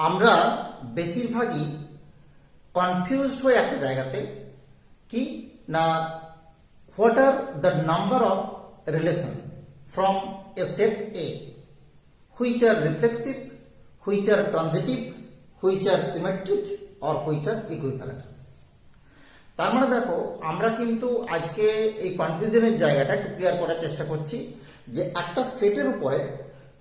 আমরা বেশিরভাগই কনফিউজড হয়ে একটা জায়গাতে কি না what are the number of relation from A set A which are reflexive, which are transitive, which are symmetric or which are equivalence. তার মানে দেখো আমরা কিন্তু আজকে এই কনফিউশনের জায়গাটা একটু ক্লিয়ার করার চেষ্টা করছি যে একটা সেটের উপরে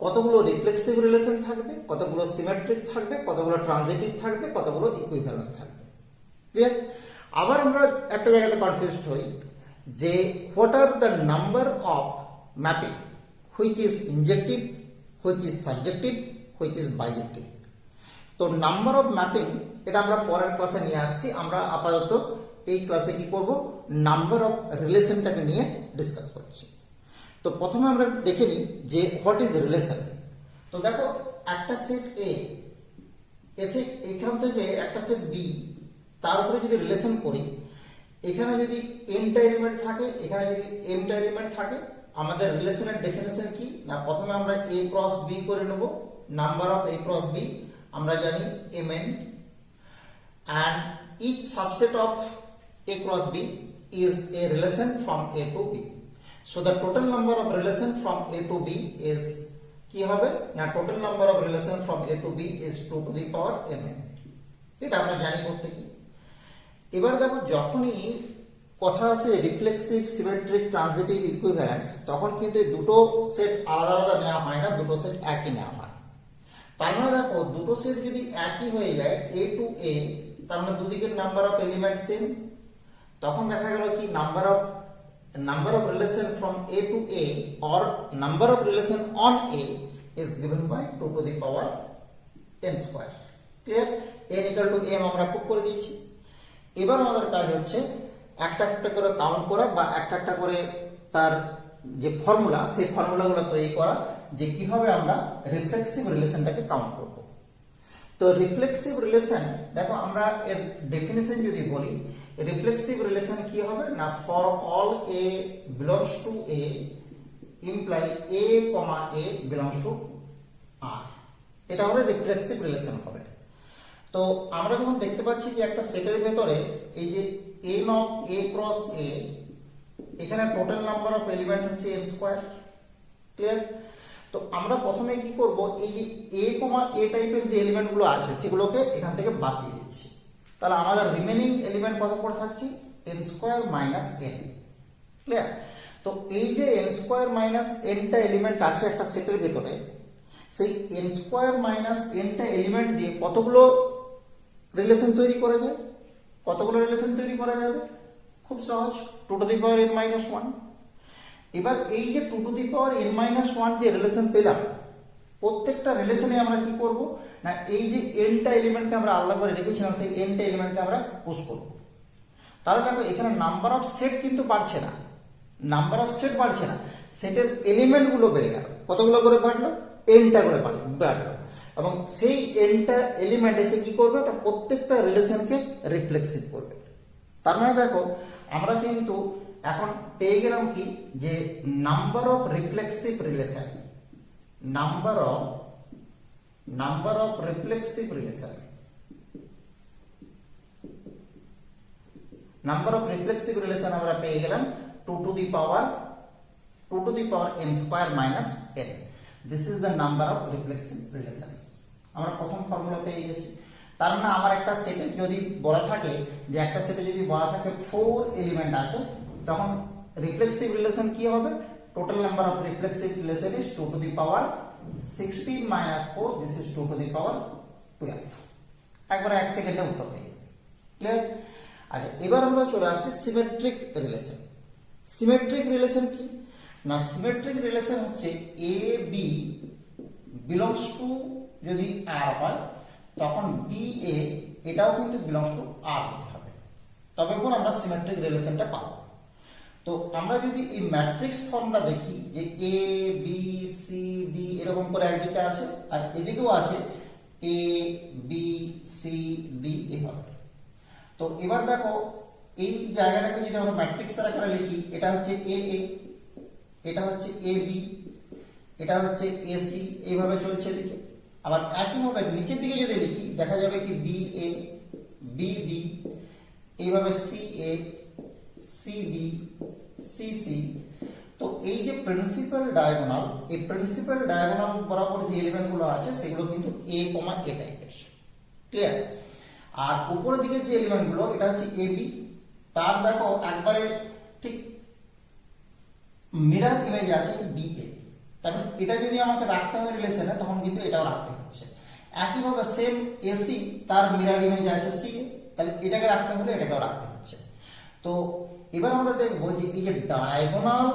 কতগুলো রিফ্লেক্সিভ রিলেশন থাকবে, কতগুলো সিমেট্রিক থাকবে, কতগুলো ট্রানজিটিভ থাকবে, কতগুলো ইকুইভ্যালেন্স থাকবে। ক্লিয়ার? আবার আমরা একটা জায়গাতে কনফিউজড হই যে what are the number of mapping which is ইনজেক্টিভ, which is subjective, which is বাইজেক্টিভ। তো নাম্বার অফ ম্যাপিং এটা আমরা পরের ক্লাসে নিয়ে আসছি। আমরা আপাতত এই ক্লাসে কি করব, নাম্বার অফ রিলেশনটাকে নিয়ে ডিসকাস করছি। তো প্রথমে আমরা দেখে নিই যে হোয়াট ইজ রিলেশন। তো দেখো একটা সেট এ এখান থেকে একটা সেট বি, তার উপরে যদি রিলেশন করি, এখানে যদি এমটা এলিমেন্ট থাকে, এখানে যদি এমটা এলিমেন্ট থাকে, আমাদের রিলেশনের ডেফিনেশন কি না, প্রথমে আমরা এ ক্রস বি করে নেব। Number of A cross B আমরা জানি mn, and each subset of a cross b is a relation from a to b. So the total number of relation from a to b is কি হবে না, total number of relation from a to b is 2 to the power mn। এটা আমরা জানি করতে কি। এবার দেখো যখনই কথা আছে রিফ্লেক্সিভ, সিমেট্রিক, ট্রানজিটিভ, ইকুইভ্যালেন্স, তখন কিন্তু এই দুটো সেট আলাদা আলাদা নেওয়া হয় না, দুটো সেট একই নেওয়া হয়। তার মানে দেখো দুটো সেট যদি একই হয়ে যায় এ টু এ, তার মানে দুদিকের নাম্বার অফ এলিমেন্ট সেম, তখন দেখা গেল কি number of relation from A to A or number of relation on A is given by 2 to the power n square. Clear? n equal to m আমরা prove করে দিয়েছি। এবার আমাদের কাজ হচ্ছে একটা একটা করে কাউন্ট করা বা একটা একটা করে তার যে ফর্মুলা, সেই ফর্মুলাগুলো তৈরি করা যে কিভাবে আমরা রিফ্লেক্সিভ রিলেশনটাকে কাউন্ট করব। তো রিফ্লেক্সিভ রিলেশন দেখো আমরা এর ডেফিনিশন যদি বলি, রিফ্লেক্সিভ রিলেশন কি হবে না, for all A belongs to A imply A comma A belongs to R, এটা হলো রিফ্লেক্সিভ রিলেশন হবে। তো আমরা যখন দেখতে পাচ্ছি যে একটা সেটের ভেতরে এই যে এ নট এ ক্রস এ, এখানে টোটাল নাম্বার অফ এলিমেন্ট হচ্ছে m স্কয়ার। ক্লিয়ার? তো আমরা প্রথমে কি করব, এই যে a, a টাইপের যে এলিমেন্টগুলো আছে সেগুলোকে এখান থেকে বাদ দিয়ে দিচ্ছি। তাহলে আমাদের রিমেনিং এলিমেন্ট কত পড়ে থাকছে, n square minus n। Clear? তো এই যে n স্কয়ার মাইনাস n টা এলিমেন্ট আছে একটা সেটের ভিতরে, সেই n স্কয়ার মাইনাস n টা এলিমেন্ট দিয়ে কতগুলো রিলেশন তৈরি করা যায়, কতগুলো রিলেশন তৈরি করা যাবে, খুব সহজ, 2 to the power n minus 1। এবার এই যে 2 to the power n minus 1 যে রিলেশন পেলাম, প্রত্যেকটা রিলেশনে আমরা কি করব না, এই যে n টা এলিমেন্টকে আমরা আলাদা করে রেখেছিলাম, সেই n টা এলিমেন্টকে আমরা পুশ করব। তাহলে দেখো এখানে নাম্বার অফ সেট কিন্তু বাড়ছে না, নাম্বার অফ সেট বাড়ছে না, সেটের এলিমেন্টগুলো বেড়ে গেল। কতগুলো করে বাড়লো, n টা করে বাড়লো, এবং সেই n টা এলিমেন্ট এসে কি করবে, এটা প্রত্যেকটা রিলেশনকে রিফ্লেক্সিভ করবে। তার মানে দেখো আমরা কিন্তু এখন পেয়ে গেলাম কি, যে number of reflexive relation, number of reflexive relation, number of reflexive relation আমরা পেয়ে গেলাম 2 to the power n square minus n। This is the number of reflexive relation. আমরা প্রথম ফর্মুলা পেয়ে গেছি। তার মানে আমার একটা সেটে যদি বলা থাকে যে একটা সেটে যদি বলা থাকে 4 এলিমেন্ট আছে, তখন রিফ্লেক্সিভ রিলেশন কি হবে, total number of reflexive relation is 2 to the power 16 minus 4, this is 2 to the power 12। একবার 1 সেকেন্ডে উত্তর হয়ে যাবে। ক্লিয়ার? আচ্ছা এবার আমরা চলে আসছি সিমেট্রিক রিলেশন। সিমেট্রিক রিলেশন কি না, সিমেট্রিক রিলেশন হচ্ছে এ বি বিলংস টু যদি আর হয়, তখন বি এ এটাও কিন্তু বিলংস টু আর হতে হবে, তবে কোন আমরা সিমেট্রিক রিলেশনটা পাবো। তো আমরা যদি এই ম্যাট্রিক্স ফর্মটা দেখি যে এ বি সি ডি এরকম করে একদিকে আছে আর এদিকেও আছে এ বি সি ডি এভাবে। তো এবার দেখো এই জায়গাটাকে যদি আমরা ম্যাট্রিক্সের আকারে লিখি, এটা হচ্ছে এ এ, এটা হচ্ছে এ বি, এটা হচ্ছে এ সি, এইভাবে চলছে এদিকে। আবার একইভাবে নিচের দিকে যদি লিখি দেখা যাবে কি বি এ বি বি, এইভাবে C A C B C C. তো এই যে প্রিন্সিপাল ডায়াগোনাল, এই প্রিন্সিপাল ডায়াগোনাল বরাবর যে এলিমেন্টগুলো আছে সেগুলো কিন্তু এ কমা এ টাইপের, ক্লিয়ার। আর উপরের দিকে যে এলিমেন্টগুলো এটা হচ্ছে এ বি, তার দেখো একবারে ঠিক মিরর ইমেজ আছে বি এ, তার মানে এটা যদি আমাকে রাখতে হয় রিলেশনে তখন কিন্তু এটাও রাখতে হচ্ছে। একইভাবে সেম এসি তার মিরর ইমেজ আছে সি এ, তাহলে এটাকে রাখতে হলে এটাকেও রাখতে হচ্ছে। তো এবার আমরা দেখবো যে এই যে ডায়াগোনাল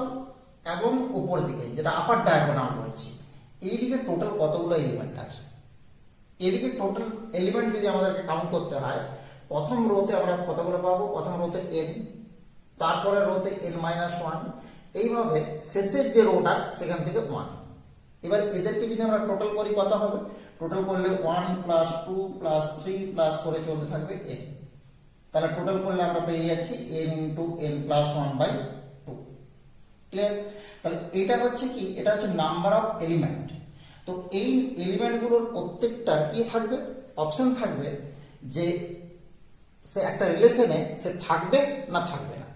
এবং উপর দিকে যেটা আপার ডায়াগোনাল রয়েছে এই দিকে টোটাল কতগুলো এলিমেন্ট আছে। এদিকে টোটাল এলিমেন্ট যদি আমাদেরকে কাউন্ট করতে হয়, প্রথম রোতে আমরা কতগুলো পাবো, প্রথম রোতে এন, তারপরে রোতে এন মাইনাস ওয়ান, এইভাবে শেষের যে রোটা সেখান থেকে ওয়ান। এবার এদেরকে যদি আমরা টোটাল করি কত হবে, টোটাল করলে 1 প্লাস 2 প্লাস 3 প্লাস করে চলতে থাকবে n, তাহলে টোটাল করলে আমরা পেয়ে যাচ্ছি n into n plus 1/2, clear. তাহলে এটা হচ্ছে কি, এটা হচ্ছে নাম্বার অফ এলিমেন্ট। তো এই এলিমেন্টগুলোর প্রত্যেকটা কি থাকবে, অপশন থাকবে যে সে একটা রিলেশনে সে থাকবে না থাকবে না,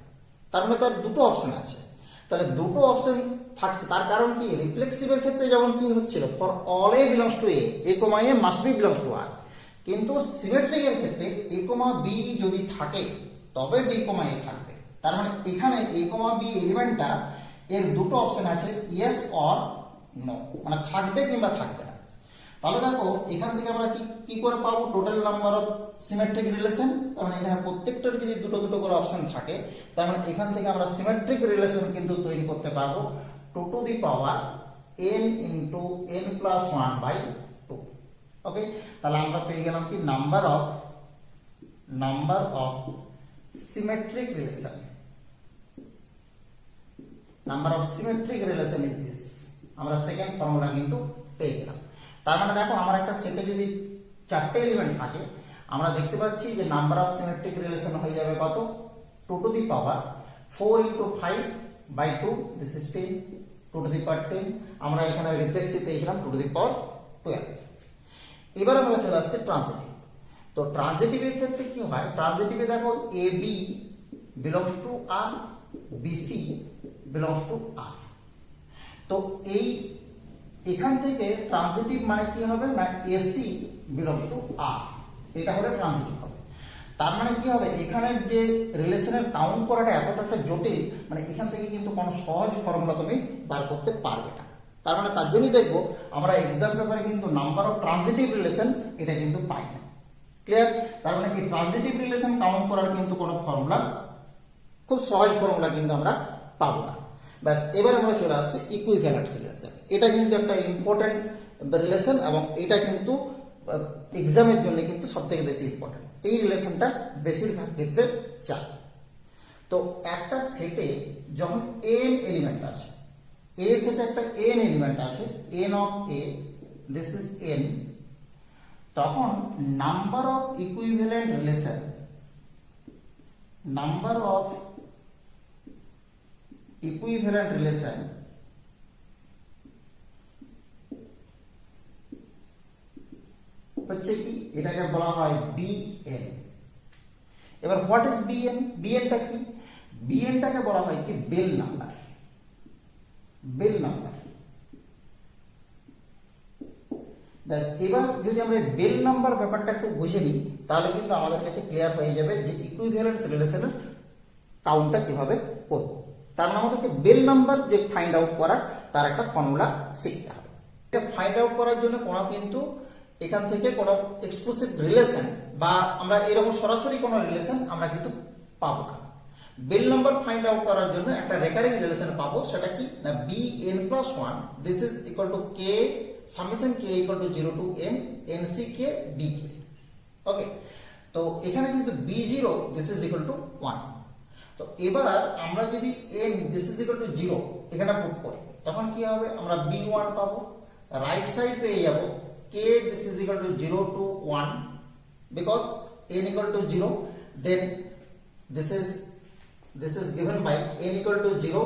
তার মানে তার দুটো অপশন আছে। তাহলে দুটো অপশন থাকছে, তার কারণ কি, রিফ্লেক্সিভের ক্ষেত্রে যেমন কি হচ্ছিল for all A belongs to A comma A must be belongs to R, কিন্তু সিমেট্রিকের ক্ষেত্রে এ কমা বি যদি থাকে তবে বি কমা এ থাকবে। তার মানে এখানে এ কমা বি এলিমেন্টটা এর দুটো অপশন আছে, ইয়েস অর নো, মানে থাকবে কিংবা থাকবে না। তাহলে দেখো এখান থেকে আমরা কি করে পাবো total number of symmetric relation, তার মানে এখানে প্রত্যেকটার যদি দুটো দুটো করে অপশন থাকে তার মানে এখান থেকে আমরা সিমেট্রিক রিলেশন কিন্তু তৈরি করতে পারবো 2 to the power n into n plus 1/2। ওকে, তাহলে আমরা পেয়ে গেলাম কি number of symmetric relation, number of symmetric relation is this. আমরা সেকেন্ড ফর্মুলা কিন্তু পেয়ে গেলাম। তার মানে দেখো আমার একটা সেটে যদি 4টে এলিমেন্ট থাকে আমরা দেখতে পাচ্ছি যে নাম্বার অফ সিমেট্রিক রিলেশন হয়ে যাবে কত, 2 to the power 4 into 5/2, this is 10, 2 to the power 10। আমরা এখানে রিফ্লেক্সিভ পেয়েছিলাম 2 টু দি পাওয়ার 12। এবার আমরা চলে আসছে ট্রানজিটিভ। তো ট্রানজিটিভের ক্ষেত্রে কি হয়, ট্রানজিটিভে দেখো A B belongs to R, B C belongs to R. তো এই এখান থেকে ট্রানজিটিভ মানে কি হবে না, এসি বিলংস টু আর, এটা হলে ট্রানজিটিভ হবে। তার মানে কি হবে, এখানে যে রিলেশনের কাউন্ট করাটা এতটা একটা জটিল, মানে এখান থেকে কিন্তু কোনো সহজ ফর্মুলা তুমি বার করতে পারবে না। তার মানে তার জন্যই দেখবো আমরা এক্সাম পেপারে কিন্তু নাম্বার অফ ট্রানজিটিভ রিলেশন এটা কিন্তু পাই না, ক্লিয়ার। তার মানে এই ট্রানজিটিভ রিলেশন কাউন্ট করার কিন্তু কোনো ফর্মুলা, খুব সহজ ফর্মুলা কিন্তু আমরা পাবো না। ব্যাস, এবার আমরা চলে আসছি ইকুইভ্যালেন্স রিলেশন। এটা কিন্তু একটা ইম্পর্টেন্ট রিলেশন এবং এটা কিন্তু এক্সামের জন্য কিন্তু সবথেকে বেশি ইম্পর্টেন্ট। এই রিলেশনটা বেশিরভাগ ক্ষেত্রে চাই। তো একটা সেটে যখন n এলিমেন্ট আছে, এ সেটে একটা n এলিমেন্ট আছে, n of a, this is n, তখন number of equivalent relation, number of equivalent relation হচ্ছে কি, এটাকে বলা হয় bn। এবার হোয়াট ইজ bn, bnটা কি, bnটাকে বলা হয় কি বেল নাম্বার, বেল নাম্বার। ব্যাস, এবার যদি আমরা বেল নাম্বার ব্যাপারটা একটু বুঝে নিই তাহলে কিন্তু আমাদের কাছে ক্লিয়ার হয়ে যাবে যে ইকুইভ্যালেন্স রিলেশনের কাউন্টটা কিভাবে করব। তার মানে আমাদেরকে বেল নাম্বার যে ফাইন্ড আউট করার তার একটা ফর্মুলা শিখতে হবে। এটা ফাইন্ড আউট করার জন্য কোনো কিন্তু এখান থেকে কোনো এক্সক্লুসিভ রিলেশন বা আমরা এরকম সরাসরি কোনো রিলেশন আমরা কিন্তু পাবো না। বেল নাম্বার ফাইন্ড আউট করার জন্য একটা রেকারিং রিলেশন পাবো, সেটা কি না bn plus 1, this is equal to k summation k equal to 0 to m nck dk। Okay, তো এখানে কিন্তু b0 this is equal two 1। তো এবার আমরা যদি m this is equal to 0 এখানে পুট করি তখন কি হবে, আমরা b1 পাবো, রাইট সাইড পেয়ে যাব k this is equal to 0 to 1 because n equal to 0, then this is given by n equal to 0,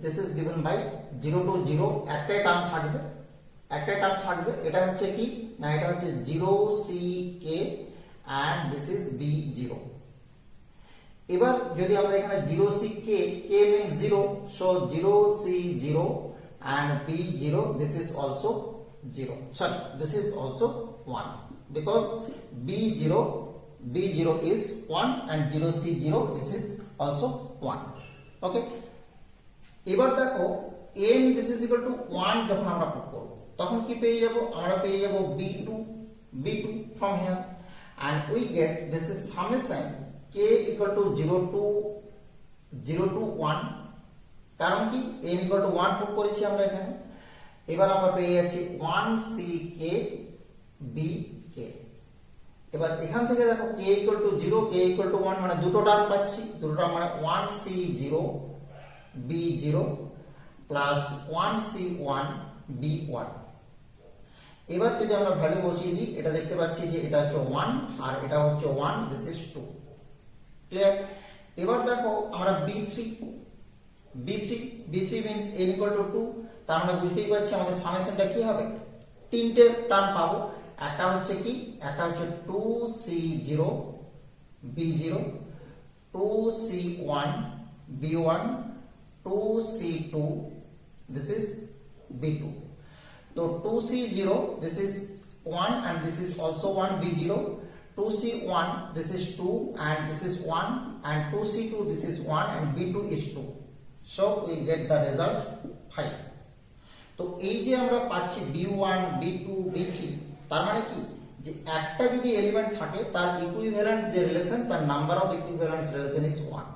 this is given by 0 to 0, একটাই টার্ম থাকবে, এটা হচ্ছে কি না এটা হচ্ছে 0CK and this is B0. এবার যদি আমরা এখানে 0CK, K means 0, so 0C0 and B0, this is also 0. Sorry, this is also 1 because B0 is 1 and 0C0, this is also 1. Okay. এবার দেখো n this is equal to 1 যখন আমরা put করব তখন কি পেয়ে যাব, আমরা পেয়ে যাব B2 from here and we get this is summation k equal to 0 to 1, কারণ কি n equal to 1 পুট করেছি আমরা এখানে। এবার আমরা পেয়ে যাচ্ছি 1CK BK। এবার এখান থেকে দেখো k equal to 0 k equal to 1 মানে দুটো টার্ম পাচ্ছি, দুটো টার্ম মানে 1C0 B0 plus 1C1 B1। এবার যদি আমরা ভ্যালু বসিয়ে দিই এটা দেখতে পাচ্ছি যে এটা হচ্ছে 1 আর এটা হচ্ছে 1, দিস ইজ 2। ক্লিয়ার? এবার দেখো আমরা B3 means n equal to 2, তার মানে বুঝতেই পারছি আমাদের সামেশনটা কি হবে, তিনটে টার্ম পাবো। একটা হচ্ছে কি, একটা হচ্ছে 2C0 B0, 2C1 B1, 2C2 this is B2. So 2C0 this is 1 and this is also 1 B0, 2C1 this is 2 and this is 1 and 2C2 this is 1 and B2 is 2. So we get the result 5. তো এই যে আমরা পাচ্ছি B1 B2 B3, তার মানে কি যে একটা যদি এলিমেন্ট থাকে তার ইকুইভ্যালেন্ট যে রিলেশন তার number of equivalence relation is 1,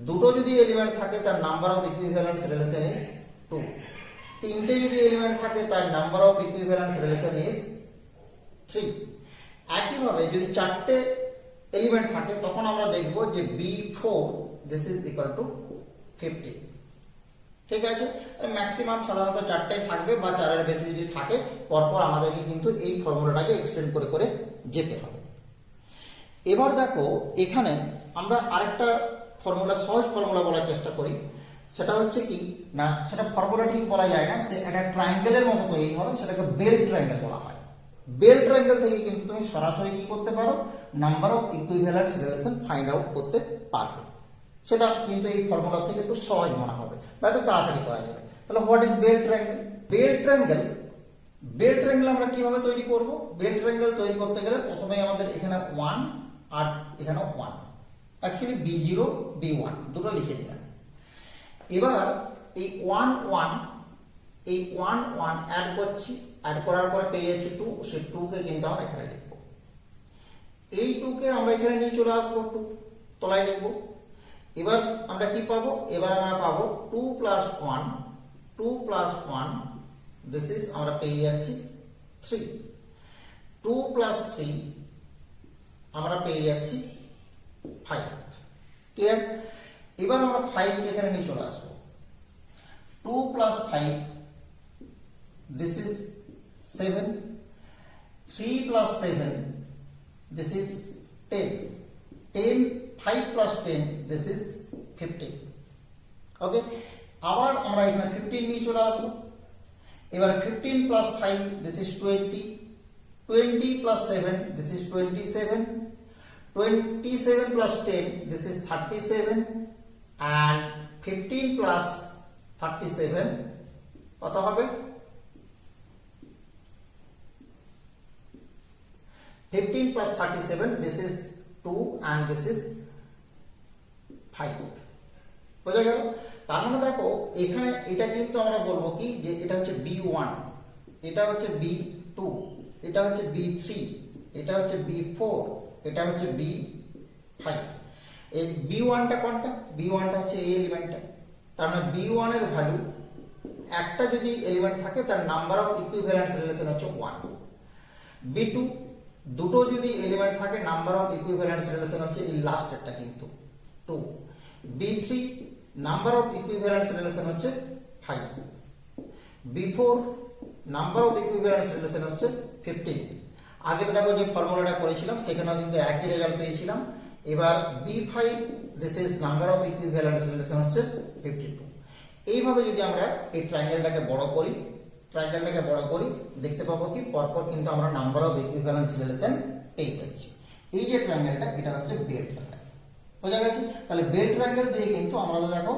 দুটো যদি এলিমেন্ট থাকে তার number of equivalence relation is 2, তিনটে যদি এলিমেন্ট থাকে তার number of equivalence relation is 3। একইভাবে যদি চারটে এলিমেন্ট থাকে তখন আমরা দেখব যে B4 this is equal to 50। ঠিক আছে, ম্যাক্সিমাম সাধারণত চারটাই থাকবে বা চারের বেশি যদি থাকে পরপর আমাদেরকে কিন্তু এই ফর্মুলাটাকে এক্সটেন্ড করে করে যেতে হবে। এবার দেখো এখানে আমরা আরেকটা ফর্মুলা, সহজ ফর্মুলা বলার চেষ্টা করি। সেটা হচ্ছে কি না, সেটা ফর্মুলা ঠিক বলা যায় না, সে একটা ট্রায়াঙ্গেলের মতো তৈরি হবে, সেটাকে বেল ট্রায়াঙ্গেল বলা হয়। বেল ট্রায়াঙ্গেল থেকে কিন্তু তুমি সরাসরি কি করতে পারো, number of equivalence relation find out করতে পারবে। সেটা কিন্তু এই ফর্মুলা থেকে একটু সহজ মনে হবে বা একটু তাড়াতাড়ি করা যাবে। তাহলে what is bell triangle? Bell triangle আমরা কিভাবে তৈরি করব? বেল ট্রায়াঙ্গেল তৈরি করতে গেলে প্রথমে আমাদের এখানে 1 আর এখানে 1, অ্যাকচুয়ালি B0 B1 দুটো লিখে দিলাম। এবার এই 1 1 অ্যাড করছি, অ্যাড করার পরে পেয়ে যাচ্ছি 2, সেই 2 কে কিন্তু আমরা এখানে লিখবো। এই 2 কে আমরা এখানে নিয়ে চলে আসবো, 2 তলায় লিখবো। এবার আমরা কি পাবো, এবার আমরা পাবো 2 plus 1 this is আমরা পেয়ে যাচ্ছি 3, 2 plus 3 আমরা পেয়ে যাচ্ছি 5। ক্লিয়ার? এবার আমরা 5 কে এখানে নিয়ে চলে আসবো। 2 plus 5 this is 7, 3 plus 7 this is 10, 5 plus 10 this is 15। ওকে, আবার আমরা এখানে 15 নিয়ে চলে আসবো। এবার 15 plus 5 this is 20, 20 plus 7 this is 27, 27 plus 10 this is 37 and 15 plus 37 কত হবে? 15 plus 37 this is 2 and this is 5। বোঝা গেল? তার মানে দেখো এখানে এটা কিন্তু আমরা বলবো কি যে এটা হচ্ছে B1, এটা হচ্ছে B2, এটা হচ্ছে B3, এটা হচ্ছে B4, এটা হচ্ছে B5। এই B1টা কোনটা? B1টা হচ্ছে এই এলিমেন্টটা। তার মানে B1 এর ভ্যালু, একটা যদি এলিমেন্ট থাকে তার নাম্বার অফ ইকুইভ্যালেন্স রিলেশন হচ্ছে 1। B2 দুটো যদি এলিমেন্ট থাকে নাম্বার অফ ইকুইভ্যালেন্স রিলেশন হচ্ছে এই লাস্টেরটা কিন্তু 2। B3 number of equivalence relation হচ্ছে 5। B4 number of equivalence relation হচ্ছে 15। আগের দেখো যে ফর্মুলাটা করেছিলাম সেখানেও কিন্তু একই রেজাল্ট পেয়েছিলাম। এবার B5 this is number of equivalence relation হচ্ছে 52। এইভাবে যদি আমরা এই ট্রায়াঙ্গেলটাকে বড় করি ট্রায়াঙ্গেলটাকে বড় করি, দেখতে পাবো কি পরপর কিন্তু আমরা নাম্বার অফ ইকুইভ্যালেন্স রিলেশন পেয়ে যাচ্ছি। এই যে ট্রায়াঙ্গেলটা, এটা হচ্ছে বেল ট্রায়াঙ্গেল। বোঝা গেছে? তাহলে বেল ট্রায়াঙ্গেল দিয়ে কিন্তু আমরা দেখো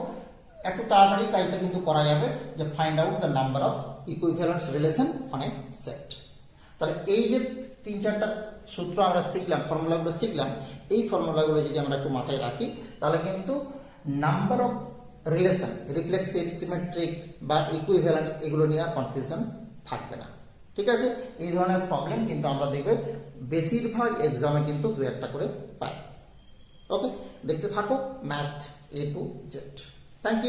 একটু তাড়াতাড়ি কাজটা কিন্তু করা যাবে, যে find out the number of equivalence relation on A set. তাহলে এই যে 3-4টা সূত্র আমরা শিখলাম, ফর্মুলাগুলো শিখলাম, এই ফর্মুলাগুলো যদি আমরা একটু মাথায় রাখি, তাহলে কিন্তু number of relation, reflexive, symmetric বা ইকুইভ্যালেন্স, এগুলো নিয়ে আর কনফিউশন থাকবে না। ঠিক আছে? এই ধরনের প্রবলেম কিন্তু আমরা দেখবে বেশিরভাগ এক্সামে কিন্তু 2-1টা করে পাই। ওকে, দেখতে থাকো math A to Z। Thank you.